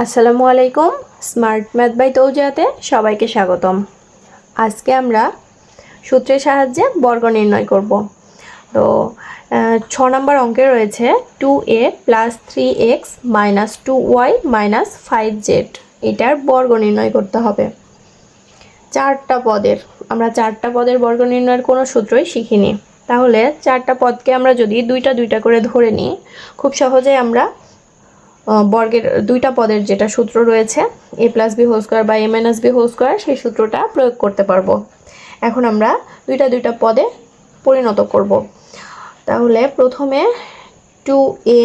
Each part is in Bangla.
আসসালামু আলাইকুম। স্মার্ট ম্যাথ বাই তৌজিয়াতে সবাইকে স্বাগতম। আজকে আমরা সূত্রের সাহায্যে বর্গ নির্ণয় করব। তো 6 নম্বর অঙ্কে রয়েছে 2a plus 3x minus 2y minus 5z, এটার বর্গ নির্ণয় করতে হবে। আমরা চারটা পদের বর্গ নির্ণয়ের কোনো সূত্রই শিখিনি। তাহলে চারটা পদকে আমরা যদি দুইটা দুইটা করে ধরে নিই, খুব সহজেই আমরা বর্গের দুইটা পদের যেটা সূত্র রয়েছে a plus B whole square বা a minus B whole square, সেই সূত্রটা প্রয়োগ করতে পারবো। এখন আমরা দুইটা পদে পরিণত করব। তাহলে প্রথমে 2a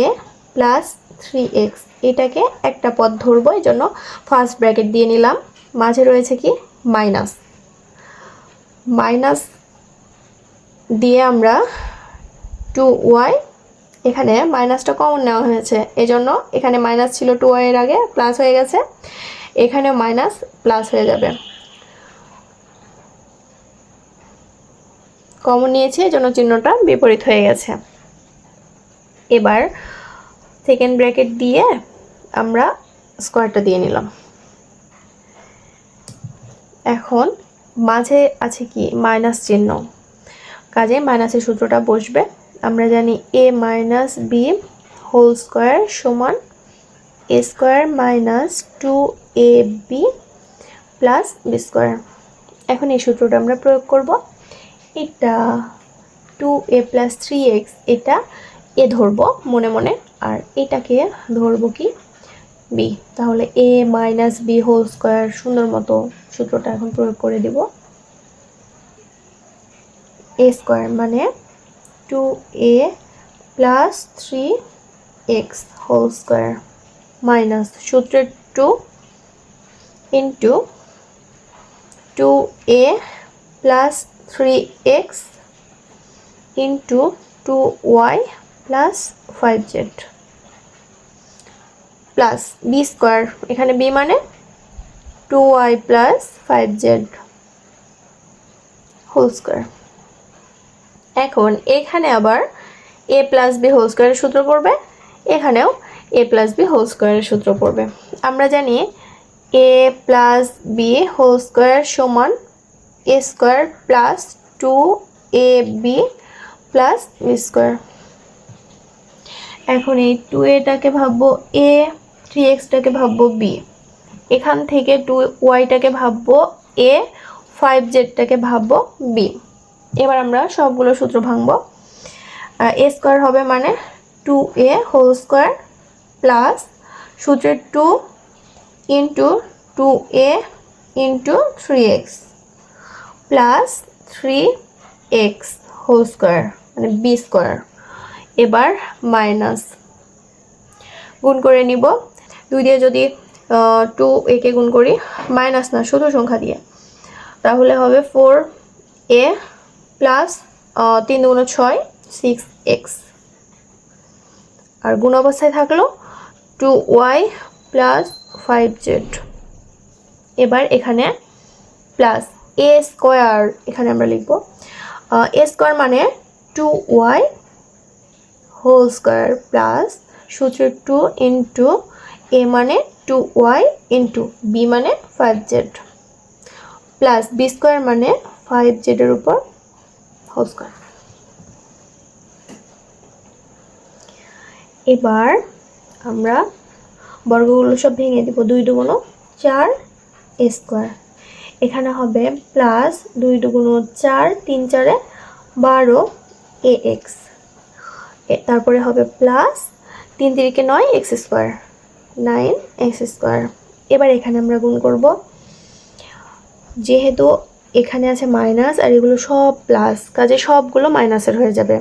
প্লাস 3x এটাকে একটা পদ ধরবো, এই জন্য ফার্স্ট ব্র্যাকেট দিয়ে নিলাম। মাঝে রয়েছে কি মাইনাস দিয়ে আমরা 2y, এখানে মাইনাসটা কমন নেওয়া হয়েছে, এজন্য এখানে মাইনাস ছিল 2y এর আগে, প্লাস হয়ে গেছে, এখানে মাইনাস প্লাস হয়ে যাবে। কমন নিয়েছি, এজন্য চিহ্নটা বিপরীত হয়ে গেছে। এবার সেকেন্ড ব্র্যাকেট দিয়ে আমরা স্কোয়ারটা দিয়ে নিলাম। এখন মাঝে আছে কি মাইনাস চিহ্ন, কাজে মাইনাসের সূত্রটা বসবে। আমরা জানি a minus B whole square সমান a square minus 2ab plus B square. এখন এই সূত্রটা আমরা প্রয়োগ করব। এটা 2a প্লাস 3x, এটা a ধরবো মনে মনে, আর এটাকে ধরবো কি b। তাহলে a minus B whole square, সুন্দর মতো সূত্রটা এখন প্রয়োগ করে দিব। a স্কোয়ার মানে 2a plus 3x whole square minus সূত্রের 2 into 2a plus 3x into 2y plus 5z plus B square, এখানে b মানে 2y plus 5z whole square. এখন এখানে আবার a প্লাস বি হোল স্কোয়ারের সূত্র পড়বে, এখানেও a প্লাস বি হোল স্কোয়ারের সূত্র পড়বে। আমরা জানি a plus B whole square সমান a square plus 2ab plus B square. এখন এই 2aটাকে ভাববো a, 3xটাকে ভাববো b, এখান থেকে 2yটাকে ভাববো a, 5zটাকে ভাববো b। এবার আমরা সবগুলো সূত্র ভাঙবো। a স্কোয়ার হবে মানে 2a হোল স্কোয়ার প্লাস সূত্রের 2 into 2a into 3x plus 3x whole square মানে বি স্কোয়ার। এবার মাইনাস গুণ করে নিব। 2 দিয়ে যদি 2a কে গুণ করি, মাইনাস না শুধু সংখ্যা দিয়ে, তাহলে হবে 4a প্লাস 3 2 6 6x, আর গুণ অবস্থায় থাকলো 2y প্লাস 5z। এবার এখানে প্লাস a স্কোয়ার, এখানে আমরা লিখব a স্কোয়ার মানে 2y হোল স্কোয়ার প্লাস সূত্রের 2 ইন্টু a মানে 2y ইন্টু b মানে 5z প্লাস বি স্কোয়ার মানে 5z এর উপর হোল স্কোয়ার। এবার আমরা বর্গগুলো সব ভেঙে দিব। 2 2 4 a স্কোয়ার, এখানে হবে প্লাস 2 2 4 3 4 12 ax, তারপরে হবে plus 3 3 9 x square 9x square. এবার এখানে আমরা গুণ করব, যেহেতু এখানে আছে মাইনাস আর এগুলো সব প্লাস, কাজে সবগুলো মাইনাসের হয়ে যাবে।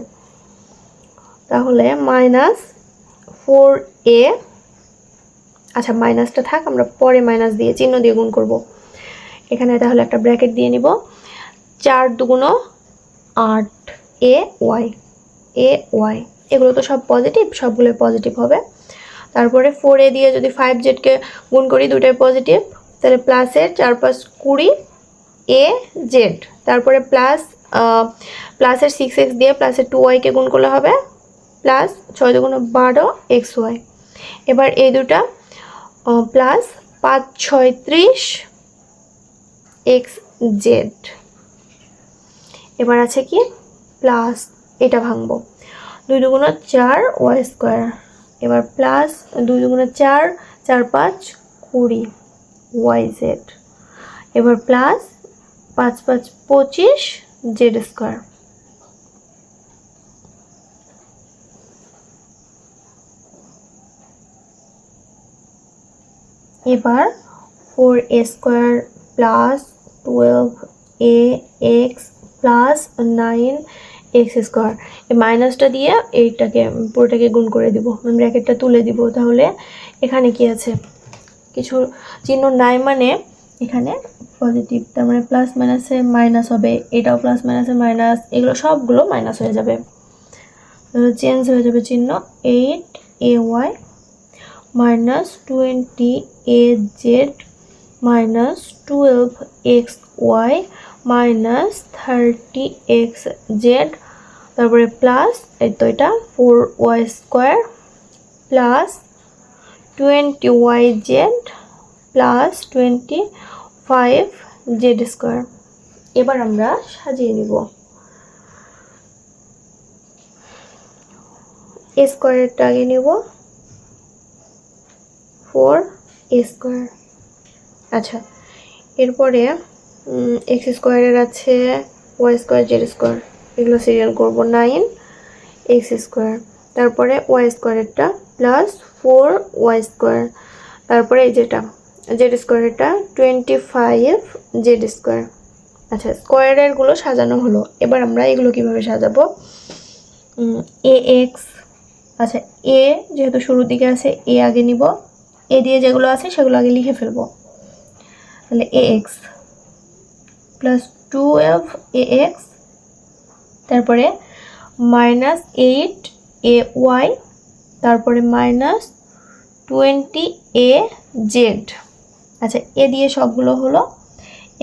তাহলে মাইনাস 4a, আচ্ছা মাইনাসটা থাক, আমরা পরে মাইনাস দিয়ে চিহ্ন দিয়ে গুণ করব। এখানে তাহলে একটা ব্র্যাকেট দিয়ে নিব। 4 2 8 ay, এগুলো তো সব পজিটিভ, সবগুলো পজিটিভ হবে। তারপরে 4a দিয়ে যদি 5z কে গুণ করি, দুটোই পজিটিভ, তাহলে প্লাসের 4 5 20 az, তারপরে প্লাসের 6x দিয়ে প্লাসের 2y কে গুণ করলে হবে প্লাস 6 2 12 xy। এবার এই দুটা প্লাস 5 6 30 এক্স জেড। এবার আছে কি প্লাস, এটা ভাঙবো, 2 দুগুণ 4 ওয়াই স্কোয়ার, এবার প্লাস 2 দুগুণ 4 4 5 20 ওয়াই জেড, এবার প্লাস 5 5 25 জেড স্কোয়ার। এবার 4a square plus 12ax plus 9x square, এই মাইনাসটা দিয়ে এইটাকে পুরোটাকে গুণ করে দিব, ব্র্যাকেটটা তুলে দিব। তাহলে এখানে কি আছে, কিছু চিহ্ন নাই মানে এখানে পজিটিভ, তার মানে প্লাস মাইনাসে মাইনাস হবে, এটাও প্লাস মাইনাসে মাইনাস, এগুলো সবগুলো মাইনাস হয়ে যাবে, চেঞ্জ হয়ে যাবে চিহ্ন। 8ay minus 20az minus 12xy minus 30xz, তারপরে প্লাস এই তো এটা 4y square plus 20yz plus 25z square. এবার আমরা সাজিয়ে নিব। এ স্কোয়ারটা আগে নিব, 4a স্কোয়ার। আচ্ছা, এরপরে এক্স স্কোয়ারের আছে ওয়াই স্কোয়ার জেড স্কোয়ার, এগুলো সিরিয়াল করব, 9x স্কোয়ার, তারপরে ওয়াই স্কোয়ারেরটা প্লাস 4y স্কোয়ার, তারপরে এই যেটা জেড স্কোয়ারেরটা 25z স্কোয়ার। আচ্ছা, স্কোয়ারেরগুলো সাজানো হলো, এবার আমরা এগুলো কিভাবে সাজাবো। ax, আচ্ছা এ যেহেতু শুরুর দিকে আছে এ আগে নিব, এ দিয়ে যেগুলো আছে সেগুলো আগে লিখে ফেলবো। তাহলে ax প্লাস 12ax, তারপরে মাইনাস 8ay, তারপরে মাইনাস 20az। আচ্ছা, এ দিয়ে সবগুলো হলো।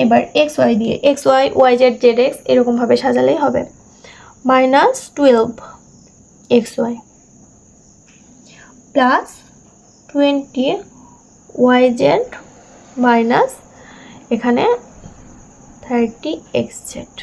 এবার xy দিয়ে xy yz zx এরকমভাবে সাজালেই হবে, minus 12xy plus 20yz minus এখানে 30xz।